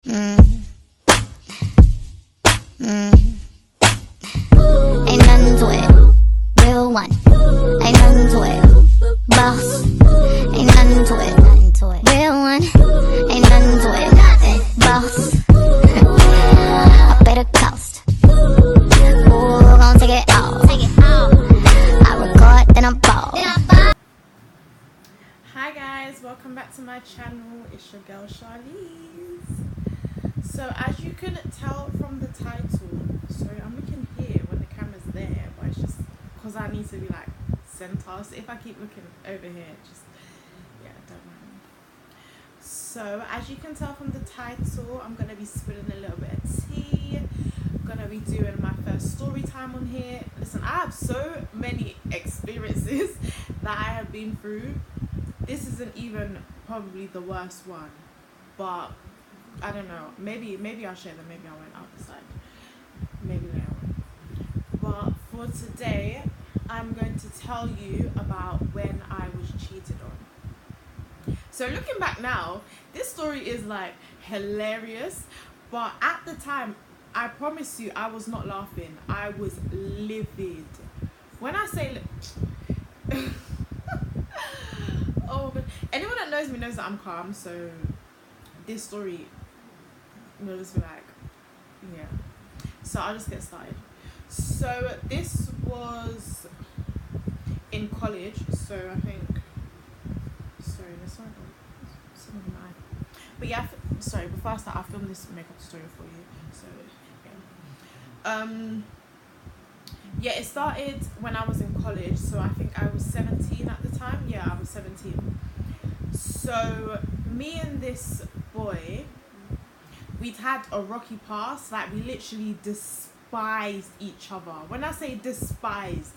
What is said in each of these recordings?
Ain't nothing to it. Real one. Ain't nothing to it. Boss. Ain't nothing to it. Real one. Ain't nothing to it. Boss. I pay the cost. Ooh, gon' take it all. I record, then I ball. Hi guys, welcome back to my channel. It's your girl Charlize. So as you can tell from the title, sorry I'm looking here when the camera's there, but it's just because I need to be like center. So if I keep looking over here, just don't mind. So as you can tell from the title, I'm gonna be spilling a little bit of tea. I'm gonna be doing my first story time on here. Listen, I have so many experiences that I have been through. This isn't even probably the worst one, but I don't know, maybe I'll share them, maybe I won't, I'll decide, maybe later on. But for today, I'm going to tell you about when I was cheated on. So looking back now, this story is like hilarious, but at the time, I promise you, I was not laughing. I was livid. When I say oh, but anyone that knows me knows that I'm calm, so this story, you'll just be like, yeah. So I'll just get started. So this was in college, so I think, sorry, this one, but yeah, sorry, before I start, I'll film this makeup tutorial for you, so yeah. Yeah, it started when I was in college, so I think I was 17 at the time. Yeah, I was 17. So me and this boy, we'd had a rocky past. Like, we literally despised each other. When I say despised,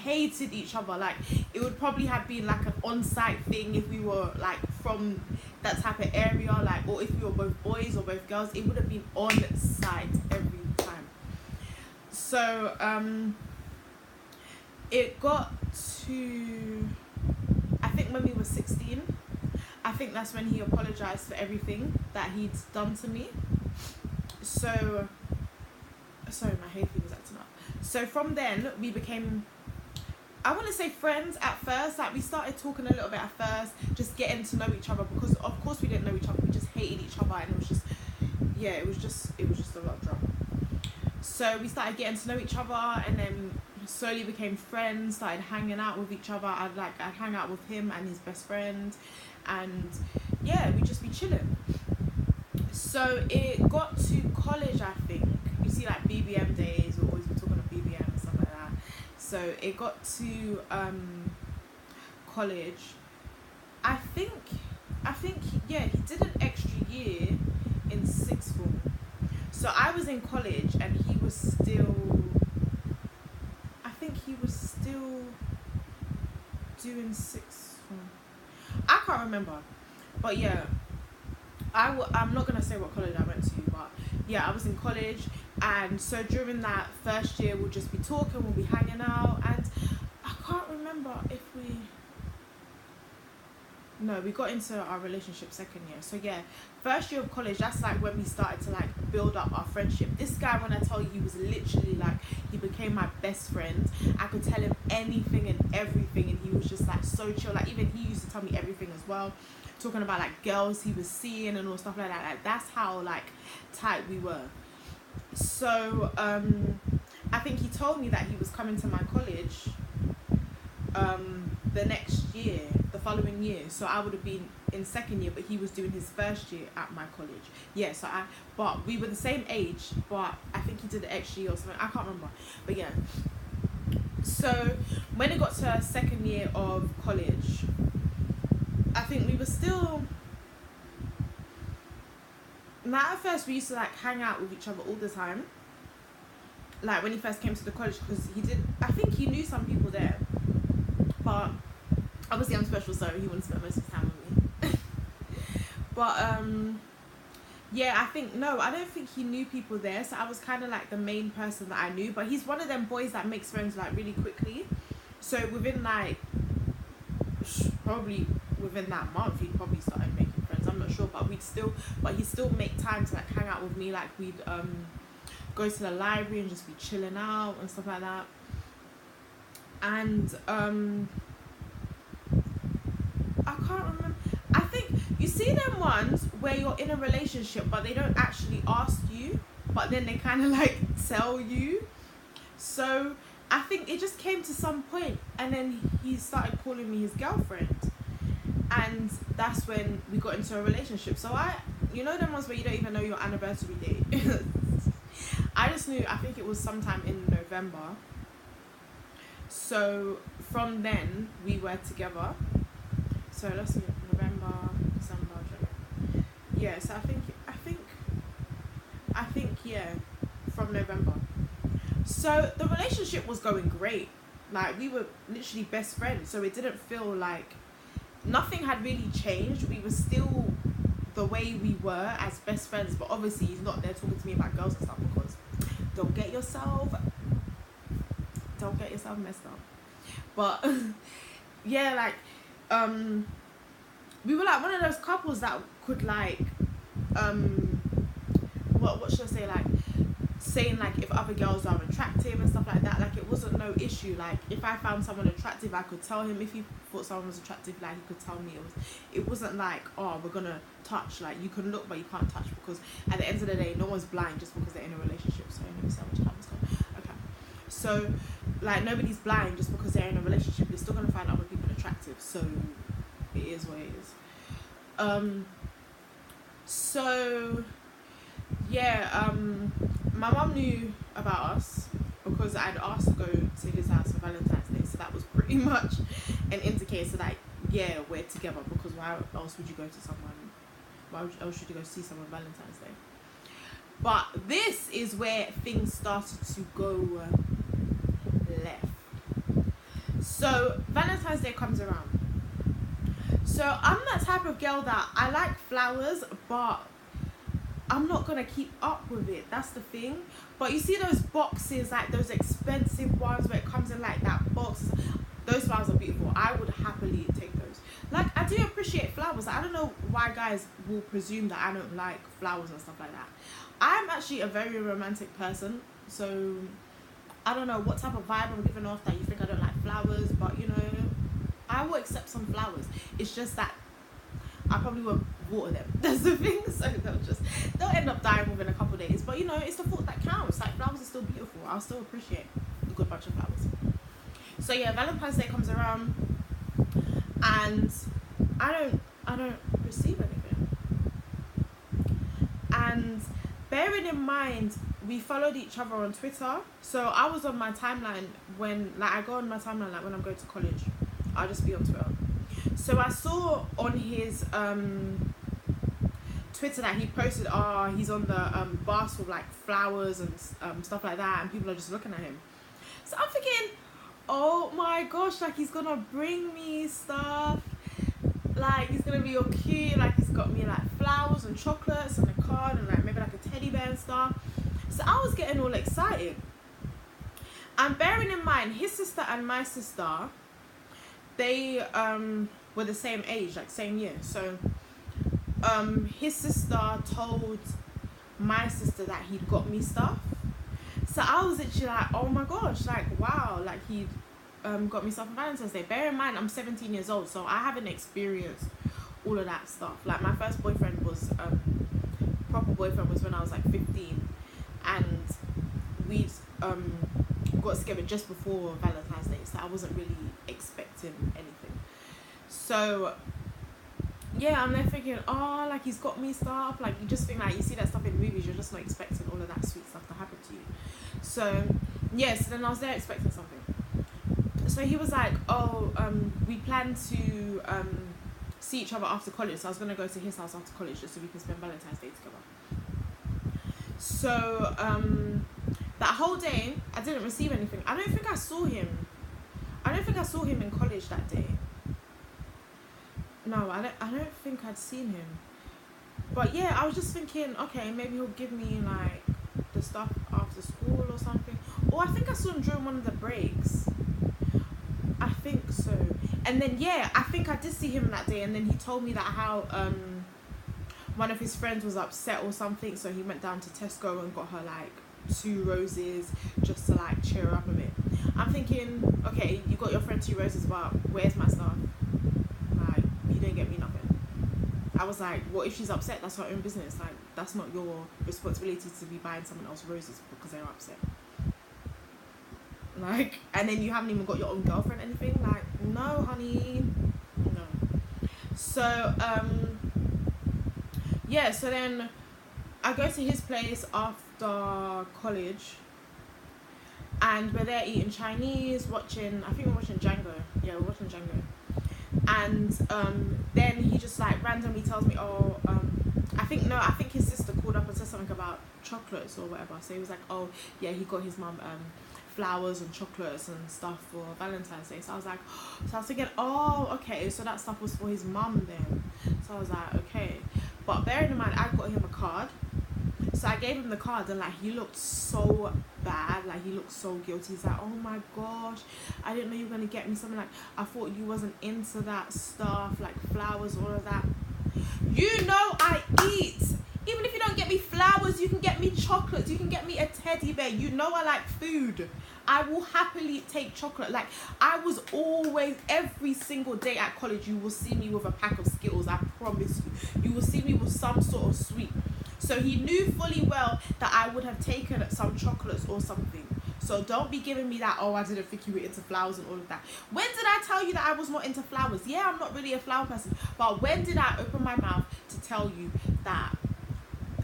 hated each other. Like, it would probably have been like an on-site thing if we were like from that type of area, like, or if we were both boys or both girls, it would have been on-site every time. So it got to, I think when we were 16, I think that's when he apologized for everything that he'd done to me. So sorry, my hay fever's acting up. So from then we became, I want to say friends at first. Like, we started talking a little bit at first, just getting to know each other, because of course we didn't know each other, we just hated each other, and it was just, yeah, it was just a lot of drama. So we started getting to know each other, and then slowly became friends, started hanging out with each other. I'd hang out with him and his best friend, and yeah, we'd just be chilling. So it got to college, I think. You see, like, BBM days, we'll always be talking about BBM and stuff like that. So it got to college. I think yeah, he did an extra year in sixth form. So I was in college and he was still, I think he was still doing sixth form. I can't remember. But yeah, I'm not going to say what college I went to, but yeah, I was in college. And so during that first year, we'll just be talking, we'll be hanging out. And I can't remember if we got into our relationship second year. So yeah, first year of college, that's like when we started to like build up our friendship. This guy, when I tell you, he was literally like, he became my best friend. I could tell him anything and everything, and he was just like so chill. Like, even he used to tell me everything as well, talking about like girls he was seeing and all stuff like that. Like, that's how like tight we were. So I think he told me that he was coming to my college the next year, the following year. So I would have been in second year, but he was doing his first year at my college. Yeah, so but we were the same age, but I think he did the extra year or something. I can't remember, but yeah. So when it got to our second year of college, I think we were still, now at first we used to like hang out with each other all the time, like when he first came to the college, because I think he knew some people there, but obviously I'm special, so he wouldn't spend most of his time with me. But yeah, I don't think he knew people there, so I was kind of like the main person that I knew. But he's one of them boys that makes friends like really quickly, so within like probably within that month he probably started making friends. I'm not sure, but he'd still make time to like hang out with me. Like we'd go to the library and just be chilling out and stuff like that. And I can't remember. I think you see them ones where you're in a relationship but they don't actually ask you, but then they kind of like tell you. So I think it just came to some point, and then he started calling me his girlfriend, and that's when we got into a relationship. So you know them ones where you don't even know your anniversary date. I just knew, I think it was sometime in November. So from then we were together. So let's see, November, December, January. Yeah, so I think yeah, from November. So the relationship was going great. Like we were literally best friends. So it didn't feel like nothing had really changed. We were still the way we were as best friends, but obviously he's not there talking to me about girls and stuff, because don't get yourself messed up. But yeah, like we were like one of those couples that could like what should I say, like saying like if other girls are attractive and stuff like that, like it wasn't no issue. Like if I found someone attractive, I could tell him. If he thought someone was attractive, like he could tell me. It wasn't like, oh, we're gonna touch. Like you can look but you can't touch, because at the end of the day no one's blind just because they're in a relationship. So let me see how much time is gone. Okay, so like nobody's blind just because they're in a relationship. They're still gonna find other people attractive. So it is what it is. So yeah, my mum knew about us because I'd asked to go to his house for Valentine's Day, so that was pretty much an indicator that yeah, we're together, because why else would you go to someone, why else should you go see someone Valentine's Day? But this is where things started to go left. So Valentine's Day comes around. So I'm that type of girl that I like flowers, but I'm not gonna keep up with it. That's the thing. But you see those boxes, like those expensive ones where it comes in like that box, those flowers are beautiful. I would happily take those. Like I do appreciate flowers. I don't know why guys will presume that I don't like flowers and stuff like that. I'm actually a very romantic person, so I don't know what type of vibe I'm giving off that you think I don't like flowers, but you know, I will accept some flowers. It's just that I probably won't water them. That's the thing. So they'll end up dying within a couple of days. But you know, it's the thought that counts. Like flowers are still beautiful. I'll still appreciate a good bunch of flowers. So yeah, Valentine's Day comes around and I don't receive anything. And bearing in mind we followed each other on Twitter. So I was on my timeline when I go on my timeline like when I'm going to college. I'll just be on Twitter. So I saw on his Twitter that he posted, he's on the bus with like flowers and stuff like that, and people are just looking at him. So I'm thinking, oh my gosh, like he's gonna bring me stuff, like he's gonna be all cute, like he's got me like flowers and chocolates and a card and like maybe like a teddy bear and stuff. So I was getting all excited. And bearing in mind, his sister and my sister, they were the same age, like same year. So his sister told my sister that he'd got me stuff. So I was literally like, oh my gosh, like wow, like he'd got me stuff on Valentine's Day. Bear in mind I'm 17 years old, so I haven't experienced all of that stuff. Like my first boyfriend was proper boyfriend was when I was like 15, and we'd got together just before Valentine's Day, so I wasn't really expecting anything. So yeah, I'm there thinking, oh, like he's got me stuff. Like you just think like you see that stuff in movies, you're just not expecting all of that sweet stuff to happen to you. So yes, then I was there expecting something. So he was like, oh, we plan to see each other after college. So I was gonna go to his house after college just so we can spend Valentine's Day together. So that whole day I didn't receive anything. I don't think I saw him in college that day. No, I don't think I'd seen him. But yeah, I was just thinking, okay, maybe he'll give me like the stuff after school or something. Or I think I saw him during one of the breaks. I think so. And then yeah, I think I did see him that day, and then he told me that how one of his friends was upset or something, so he went down to Tesco and got her like 2 roses just to like cheer her up a bit. I'm thinking, okay, you got your friend 2 roses, but where's my stuff? Like, you didn't get me nothing. I was like, what if she's upset? That's her own business. Like, that's not your responsibility to be buying someone else roses because they're upset. Like, and then you haven't even got your own girlfriend, anything? Like, no, honey, no. So, yeah, so then I go to his place after college, and we're there eating Chinese, watching, I think we're watching Django. Yeah, we're watching Django. And then he just like randomly tells me, oh, I think his sister called up and said something about chocolates or whatever. So he was like, oh yeah, he got his mum flowers and chocolates and stuff for Valentine's Day. So I was thinking, oh, okay, so that stuff was for his mum then. So I was like, okay, but bearing in mind, I got him a card. So I gave him the card, and like he looked so bad, like he looked so guilty. He's like, oh my gosh, I didn't know you were gonna get me something, like I thought you wasn't into that stuff, like flowers, all of that. You know I eat. Even if you don't get me flowers, you can get me chocolates, you can get me a teddy bear. You know I like food. I will happily take chocolate. Like, I was always, every single day at college, you will see me with a pack of Skittles, I promise you. You will see me with some sort of sweet. So he knew fully well that I would have taken some chocolates or something. So don't be giving me that, oh, I didn't think you were into flowers and all of that. When did I tell you that I was not into flowers? Yeah, I'm not really a flower person. But when did I open my mouth to tell you that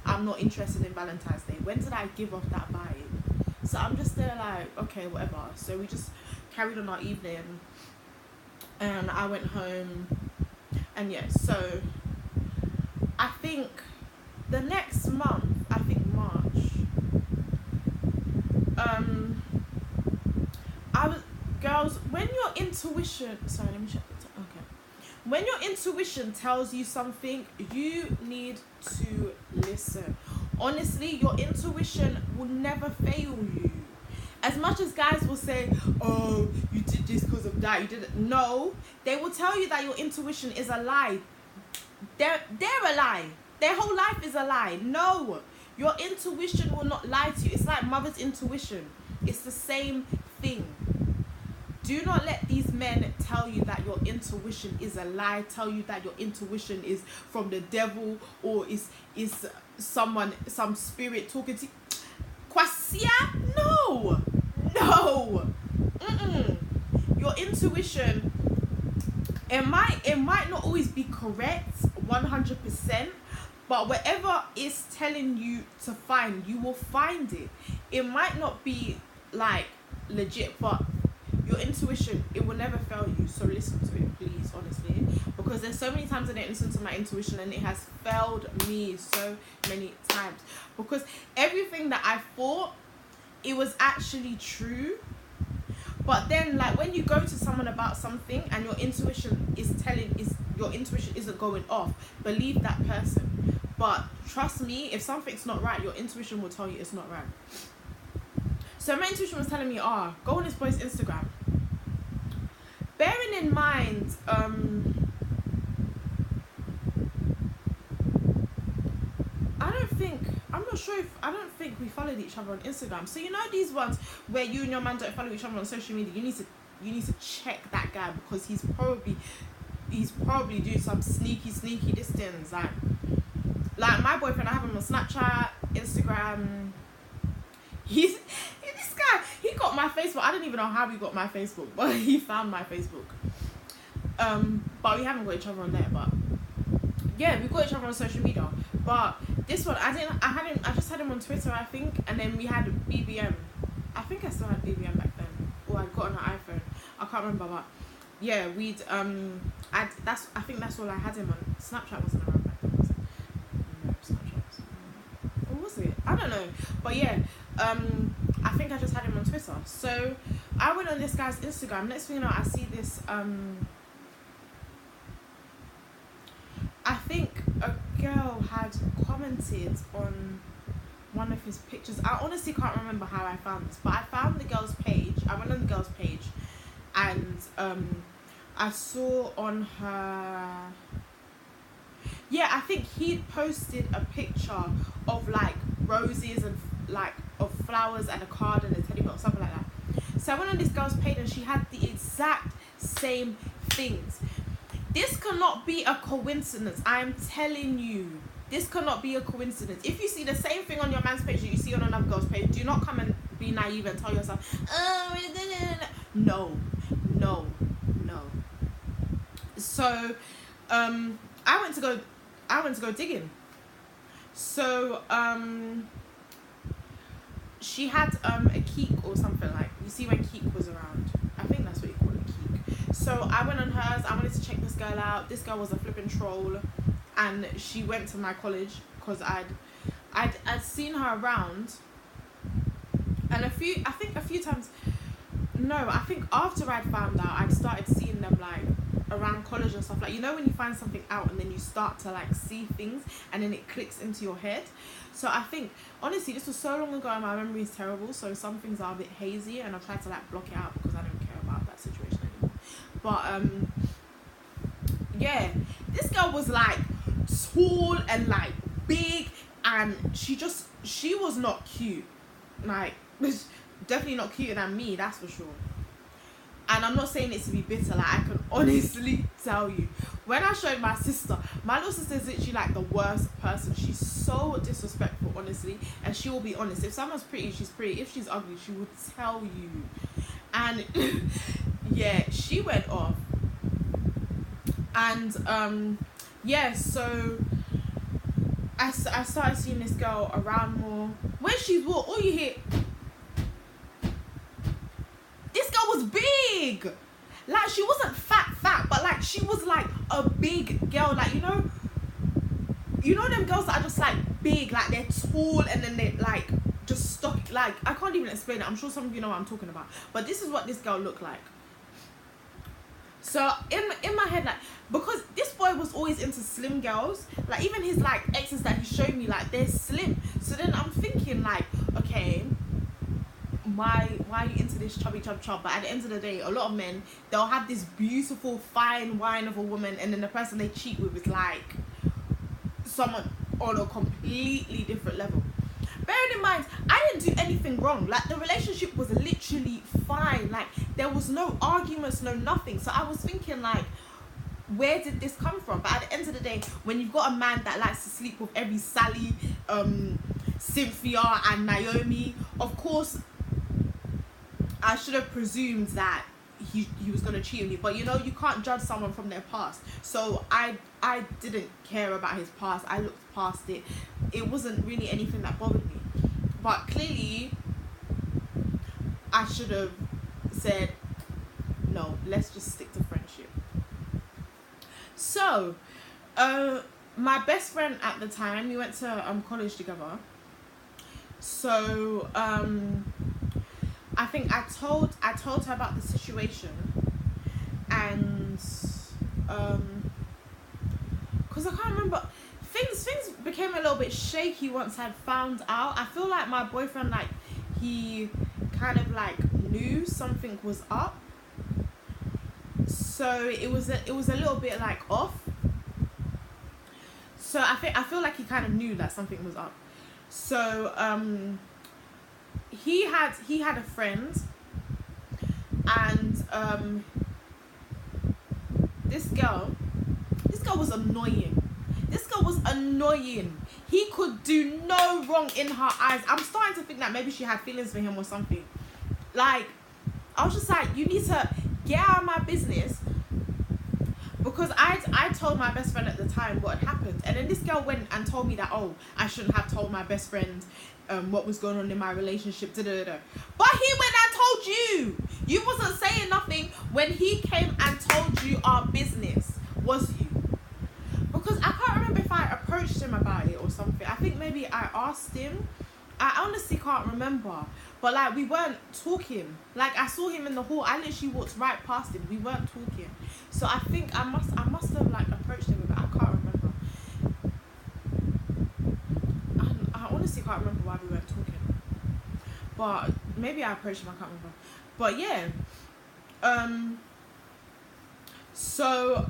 I'm not interested in Valentine's Day? When did I give off that vibe? So I'm just there like, okay, whatever. So we just carried on our evening. And I went home. And yeah, so I think the next month, I think March, girls, when your intuition, sorry, let me check it. Okay. When your intuition tells you something, you need to listen. Honestly, your intuition will never fail you. As much as guys will say, oh, you did this because of that, you didn't. No, they will tell you that your intuition is a lie. They're a lie. Their whole life is a lie. No, your intuition will not lie to you. It's like mother's intuition. It's the same thing. Do not let these men tell you that your intuition is a lie, tell you that your intuition is from the devil or is someone, some spirit talking to you. Kwasia? No. Your intuition, it might not always be correct 100%, but whatever it's telling you to find, you will find it. It might not be like legit, but your intuition, it will never fail you. So listen to it, please, honestly, because there's so many times I didn't listen to my intuition and it has failed me so many times, because everything that I thought, it was actually true. But then, like, when you go to someone about something and your intuition isn't going off, believe that person. But trust me, if something's not right, your intuition will tell you it's not right. So my intuition was telling me, go on this boy's Instagram. Bearing in mind, I don't think we followed each other on Instagram. So you know these ones where you and your man don't follow each other on social media, you need to check that guy, because he's probably doing some sneaky distance. Like my boyfriend, I have him on Snapchat, Instagram. This guy, he got my Facebook. I don't even know how he got my Facebook, but he found my Facebook. But we haven't got each other on there. But yeah, we got each other on social media. But this one, I just had him on Twitter, I think, and then we had BBM. I think I still had BBM back then, or I got on an iPhone. I can't remember, but yeah, I think that's all I had him on. Snapchat wasn't around back then, was it? No, Snapchat wasn't around. Or was it? I don't know. But yeah, I think I just had him on Twitter. So I went on this guy's Instagram. Next thing you know, I see this. I think a girl had commented on one of his pictures. I honestly can't remember how I found this, but I found the girl's page. I went on the girl's page, and I saw on her. yeah, I think he posted a picture of like roses and like of flowers and a card and a teddy bear or something like that. So I went on this girl's page and she had the exact same things. This cannot be a coincidence. I'm telling you, this cannot be a coincidence. If you see the same thing on your man's page that you see on another girl's page, do not come and be naive and tell yourself, oh, no, no, no. So, I went to go digging. So, she had a keek or something, like, you see when keek was around. I think that's what you call it, keek. So I went on hers. I wanted to check this girl out. This girl was a flipping troll, and she went to my college because I'd seen her around, and a few times. No, I think after I'd found out, I'd started seeing them like around college and stuff. Like, you know when you find something out and then you start to like see things and then it clicks into your head. So I think, honestly, this was so long ago and my memory is terrible, so some things are a bit hazy and I've tried to like block it out because I don't care about that situation anymore. But yeah, this girl was like tall and like big, and she was not cute. Like, definitely not cuter than me, that's for sure. And I'm not saying it to be bitter, like, I can honestly tell you, when I showed my sister, my little sister is literally like the worst person. She's so disrespectful, honestly, and she will be honest. If someone's pretty, she's pretty. If she's ugly, she will tell you. And yeah, she went off. And yeah, so I started seeing this girl around more. When she's walked, all you hear, this girl was big. Like, she wasn't fat, but like she was like a big girl. Like, you know them girls that are just like big, like they're tall and then they like just stock. Like, I can't even explain it. I'm sure some of you know what I'm talking about. But this is what this girl looked like. So in my head, like, because this boy was always into slim girls, like even his like exes that he showed me, like, they're slim. So then I'm thinking like, okay, why are you into this chubby chub? But at the end of the day, a lot of men, they'll have this beautiful fine wine of a woman, and then the person they cheat with is like someone on a completely different level. Bearing in mind, I didn't do anything wrong. Like, the relationship was literally fine. Like, there was no arguments, no nothing. So I was thinking like, where did this come from? But at the end of the day, when you've got a man that likes to sleep with every Sally, Cynthia and Naomi, of course I should have presumed that he was going to cheat on me. But you know, you can't judge someone from their past. So I didn't care about his past. I looked past it. It wasn't really anything that bothered me. But clearly, I should have said, no, let's just stick to friendship. So, my best friend at the time, we went to college together. So, I think I told her about the situation, and because I can't remember, things became a little bit shaky once I'd found out. I feel like my boyfriend, like, he kind of like knew something was up, so it was a little bit like off. So I feel like he kind of knew that something was up. So he had a friend, and this girl was annoying. This girl was annoying. He could do no wrong in her eyes. I'm starting to think that maybe she had feelings for him or something. Like, I was just like, you need to get out of my business, because I told my best friend at the time what had happened, and then this girl went and told me that, oh, I shouldn't have told my best friend what was going on in my relationship, But he went and told you. You wasn't saying nothing when he came and told you our business, was you? Because I can't remember if I approached him about it or something. I think maybe I asked him. I honestly can't remember. But like, we weren't talking. Like, I saw him in the hall. I literally walked right past him. We weren't talking. So I think I must have like approached him, but I can't remember. I honestly can't remember why we weren't talking. But maybe I approached him, I can't remember. But yeah. So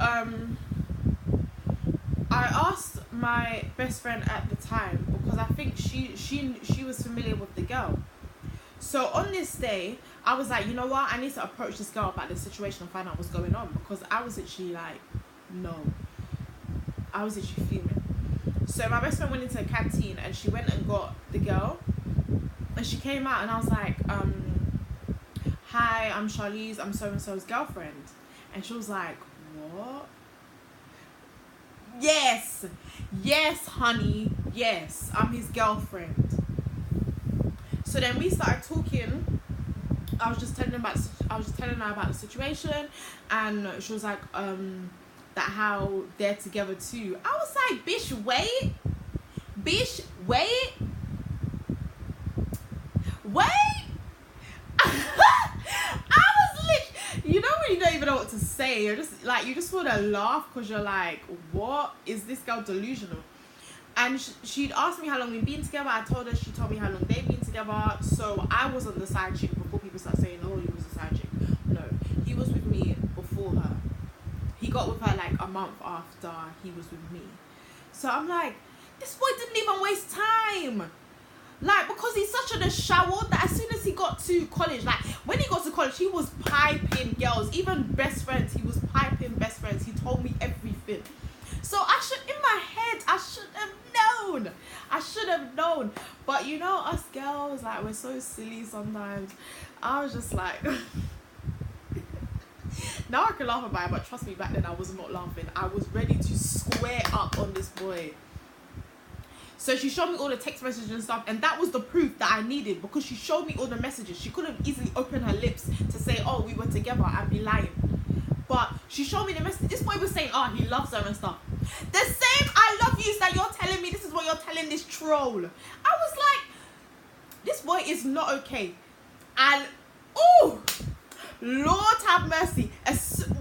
I asked my best friend at the time because I think she was familiar with the girl. So on this day, I was like, you know what? I need to approach this girl about this situation and find out what's going on, because I was actually like, no. I was actually fuming. So my best friend went into a canteen and she went and got the girl. And she came out and I was like, hi, I'm Charlize, I'm so-and-so's girlfriend. And she was like, what? Yes, honey, yes, I'm his girlfriend. So then we started talking. I was just telling her about the situation, and she was like, that how they're together too. I was like, bitch, wait. I was you know when you don't even know what to say, you're just like, you just want to laugh because you're like, what is this girl delusional? And she'd asked me how long we'd been together. I told her, she told me how long they'd been together. So I wasn't the side chick before people start saying, oh, he was a side chick. No, he was with me before her. He got with her like a month after he was with me. So I'm like, this boy didn't even waste time. Like, because he's such a shower that as soon as he got to college, like when he got to college, he was piping girls, even best friends. He was piping best friends. He told me everything. So in my head, I should have known. But you know, us girls, like, we're so silly sometimes. I was just like, now I can laugh about it, but trust me, back then I was not laughing. I was ready to square up on this boy. So she showed me all the text messages and stuff, and that was the proof that I needed, because she showed me all the messages. She couldn't easily open her lips to say, oh, we were together, and be lying. But she showed me the message. This boy was saying, oh, he loves her and stuff. The same I love yous that you're telling me, this is what you're telling this troll. I was like, this boy is not okay. And, oh, Lord have mercy.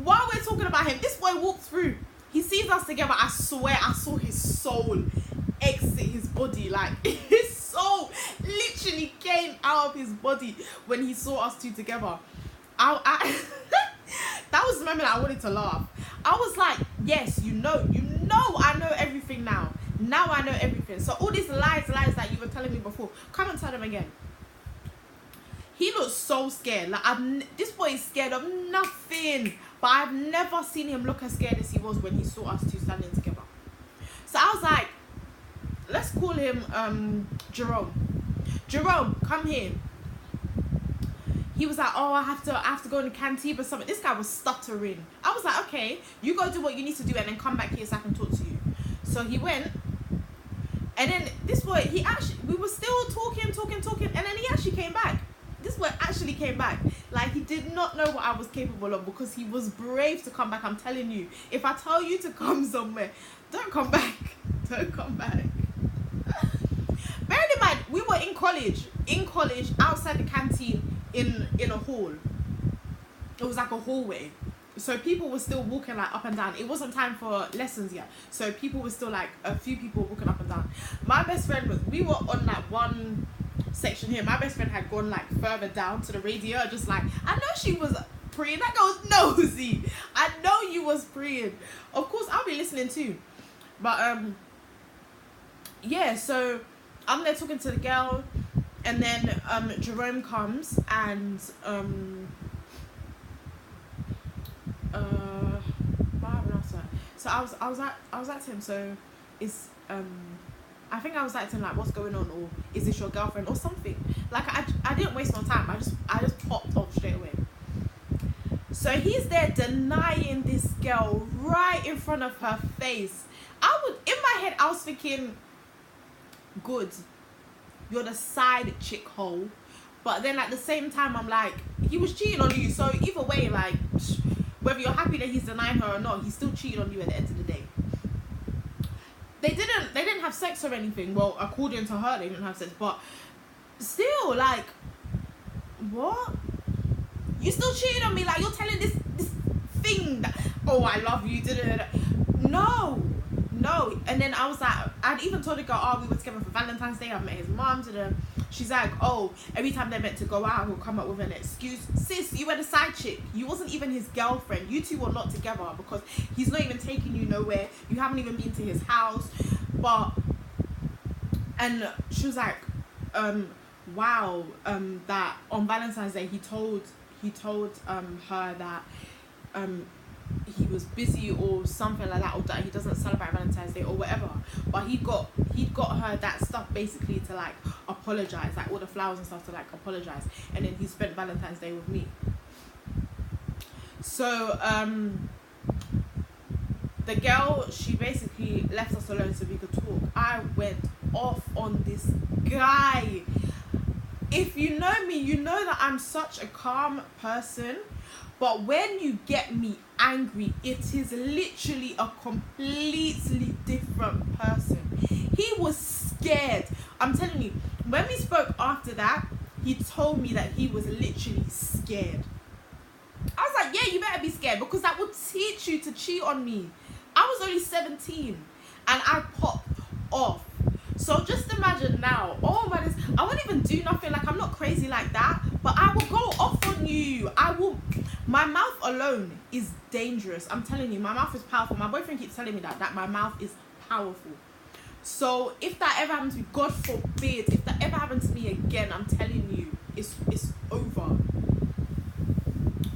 While we're talking about him, this boy walked through. He sees us together. I swear I saw his soul exit his body. Like, his soul literally came out of his body when he saw us two together. That was the moment I wanted to laugh. I was like, yes, you know, I know everything now. Now I know everything. So all these lies that you were telling me before, come and tell them again. He looks so scared. Like, this boy is scared of nothing. But I've never seen him look as scared as he was when he saw us two standing together. So I was like, let's call him Jerome. Jerome, come here. He was like, oh, I have to go in the canteen or something. This guy was stuttering. I was like, okay, you go do what you need to do and then come back here so I can talk to you. So he went, and then this boy, we were still talking, and then he actually came back. This boy actually came back. Like, he did not know what I was capable of, because he was brave to come back. I'm telling you, if I tell you to come somewhere, don't come back. Don't come back. Bearing in mind, we were in college, outside the canteen, in a hall. It was like a hallway, so people were still walking like up and down. It wasn't time for lessons yet, so people were still like, a few people walking up and down. My best friend we were on like one section here. My best friend had gone like further down to the radio, just like, I know she was praying. That girl was nosy. I know you was praying. Of course I'll be listening too. But yeah, so I'm there talking to the girl. And then Jerome comes, and what happened after? So I was at him. So is I think I was at him like, what's going on, or is this your girlfriend or something? Like, I didn't waste no time. I just popped off straight away. So he's there denying this girl right in front of her face. In my head I was thinking, good. You're the side chick hole. But then at the same time, I'm like, he was cheating on you. So either way, like, whether you're happy that he's denying her or not, he's still cheating on you at the end of the day. They didn't have sex or anything. Well, according to her, they didn't have sex. But still, like, what? You still cheating on me? Like, you're telling this thing that, oh, I love you. No. no. And then I was like, I'd even told the girl, oh, we were together for Valentine's Day, I've met his mom. She's like, oh, every time they're meant to go out, he'll come up with an excuse. Sis, you were the side chick. You wasn't even his girlfriend. You two were not together, because he's not even taking you nowhere. You haven't even been to his house. And she was like, wow, that on Valentine's Day he told her that he was busy or something like that, or that he doesn't celebrate Valentine's Day or whatever. But he got her that stuff basically to like apologize, like all the flowers and stuff to like apologize, and then he spent Valentine's Day with me. So the girl, she basically left us alone so we could talk. I went off on this guy. If you know me, you know that I'm such a calm person, but when you get me angry, it is literally a completely different person. He was scared. I'm telling you, when we spoke after that, he told me that he was literally scared. I was like, yeah, you better be scared, because that would teach you to cheat on me. I was only 17 and I popped off. So just imagine now, oh my goodness, I won't even do nothing, like I'm not crazy like that, but I will go off on you. My mouth alone is dangerous. I'm telling you, my mouth is powerful. My boyfriend keeps telling me that my mouth is powerful. So if that ever happens to me, God forbid, if that ever happens to me again, I'm telling you, it's over.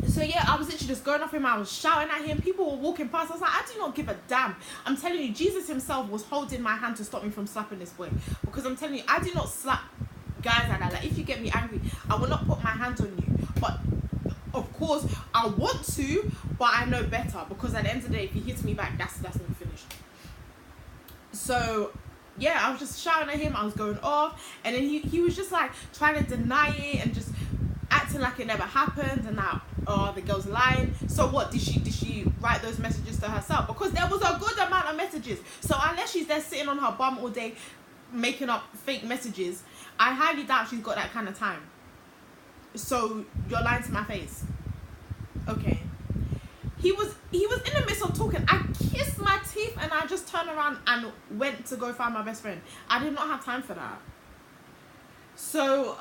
So yeah, I was literally just going off him. I was shouting at him. People were walking past. I was like, I do not give a damn. I'm telling you, Jesus himself was holding my hand to stop me from slapping this boy. Because I'm telling you, I do not slap guys like that. Like, if you get me angry, I will not put my hands on you. But of course, I want to, but I know better. Because at the end of the day, if he hits me back, that's me finished. So yeah, I was just shouting at him. I was going off. And then he was just like trying to deny it and just acting like it never happened, and that the girl's lying. So what, did she write those messages to herself? Because there was a good amount of messages. So unless she's there sitting on her bum all day making up fake messages, I highly doubt she's got that kind of time. So you're lying to my face. Okay. He was in the midst of talking. I kissed my teeth and I just turned around and went to go find my best friend. I did not have time for that. So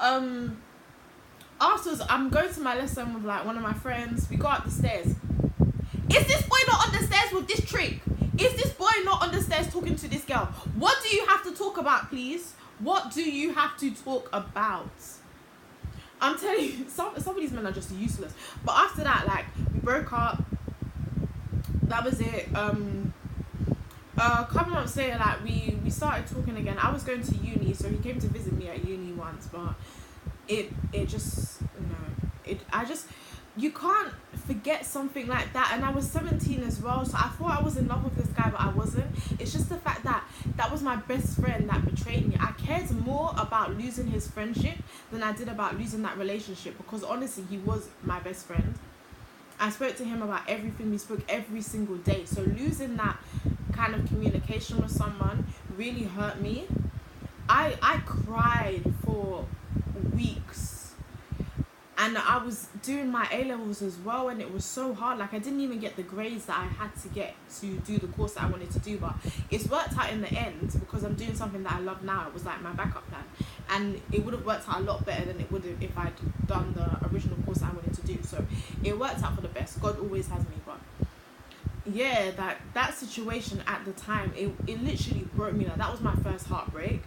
afterwards, I'm going to my lesson with like one of my friends. We go up the stairs. Is this boy not on the stairs with this trick? Is this boy not on the stairs talking to this girl? What do you have to talk about, please? What do you have to talk about? I'm telling you, some of these men are just useless. But after that, like, we broke up. That was it. A couple months later, like, we started talking again. I was going to uni, so he came to visit me at uni once, but it just, you can't forget something like that. And I was 17 as well, so I thought I was in love with this guy, but I wasn't. It's just the fact that that was my best friend that betrayed me. I cared more about losing his friendship than I did about losing that relationship, because honestly, he was my best friend. I spoke to him about everything. We spoke every single day. So losing that kind of communication with someone really hurt me. I cried for weeks, and I was doing my A-levels as well, and it was so hard. Like, I didn't even get the grades that I had to get to do the course that I wanted to do, but it's worked out in the end because I'm doing something that I love now. It was like my backup plan, and it would have worked out a lot better than it would have if I'd done the original course I wanted to do. So it worked out for the best. God always has me. But yeah, that situation at the time, it literally broke me. Like, that was my first heartbreak.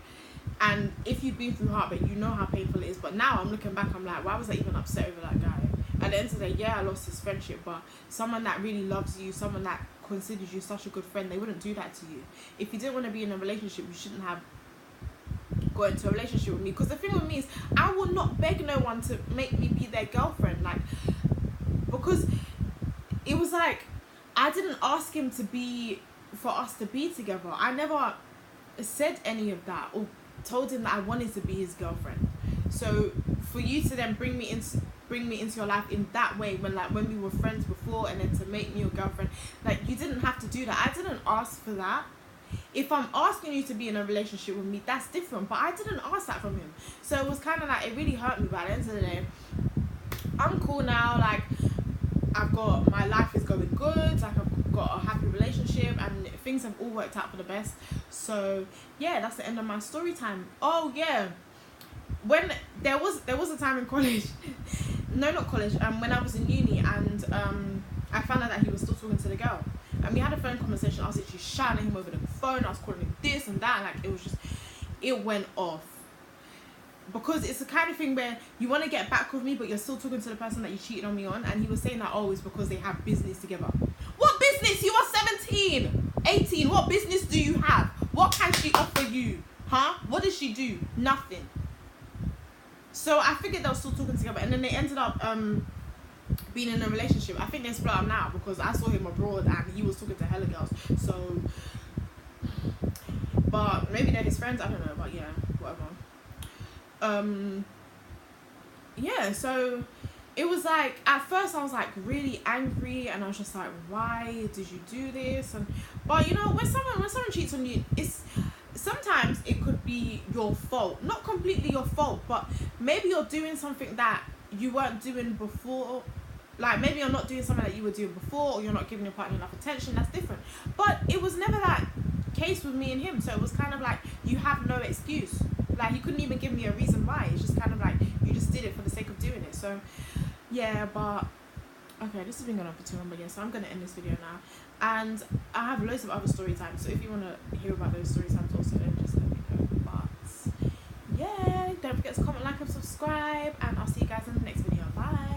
And if you've been through heartbreak, you know how painful it is. But now I'm looking back, I'm like, why was I even upset over that guy? At the end of the day, yeah, I lost his friendship, but someone that really loves you, someone that considers you such a good friend, they wouldn't do that to you. If you didn't want to be in a relationship, you shouldn't have got into a relationship with me. Because the thing with me is, I will not beg no one to make me be their girlfriend. Like, because it was like, I didn't ask him for us to be together. I never said any of that or told him that I wanted to be his girlfriend. So for you to then bring me into your life in that way, when we were friends before, and then to make me your girlfriend, like, you didn't have to do that. I didn't ask for that. If I'm asking you to be in a relationship with me, that's different, but I didn't ask that from him. So it was kind of like, it really hurt me. By the end of the day, I'm cool now. Like, my life is going good. Like, I've got a happy relationship and things have all worked out for the best. So yeah, that's the end of my story time. Oh yeah, when there was a time in college no, not college, when I was in uni, and I found out that he was still talking to the girl, and we had a phone conversation. I was literally shouting at him over the phone. I was calling him this and that, like it went off, because it's the kind of thing where you want to get back with me, but you're still talking to the person that you cheated on me on. And he was saying that, oh, it's because they have business together. What business? You are 17, 18. What business do you have? What can she offer you? Huh? What does she do? Nothing. So I figured they were still talking together, and then they ended up being in a relationship. I think they split up now, because I saw him abroad and he was talking to hella girls. So, but maybe they're his friends, I don't know, but yeah, whatever. Yeah, so it was like, at first I was like really angry, and I was just like, why did you do this? But you know, when someone cheats on you, sometimes it could be your fault. Not completely your fault, but maybe you're doing something that you weren't doing before. Like, maybe you're not doing something that you were doing before, or you're not giving your partner enough attention. That's different. But it was never that case with me and him. So it was kind of like, you have no excuse. Like, he couldn't even give me a reason why. It's just kind of like, you just did it for the sake of doing it. So yeah, but okay, this has been going on for too long, but yeah, so I'm going to end this video now. And I have loads of other story times, so if you want to hear about those story times also, then just let me know. But yeah, don't forget to comment, like, and subscribe, and I'll see you guys in the next video. Bye.